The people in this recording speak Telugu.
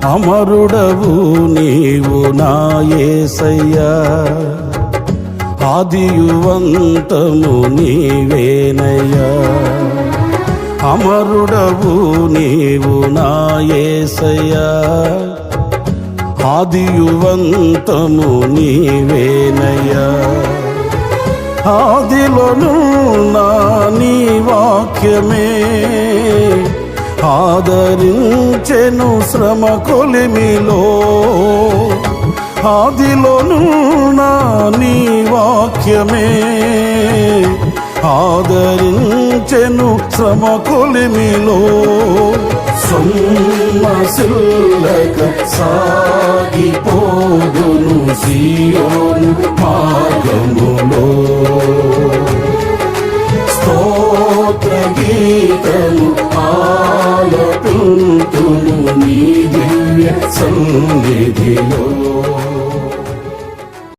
అమరుడవు నీవు నా యేసయ్యా, ఆదియువంతము నీవేనయ్యా. అమరుడవు నీవు నా యేసయ్యా, ఆదియువంతము నీవేనయ్యా. ఆదిలోను నా నీ వాక్యమే ఆదరించెను శ్రమ కొలిమిలో. ఆదిలోను నా నీ వాక్యమే ఆదరించెను శ్రమ కొలిమిలో. సొమ్మసిల్లక సాగిపోదును సీయోను మార్గములో. స్తోత్ర గీతము ఆలపింతును నీ దివ్య సన్నిధిలో.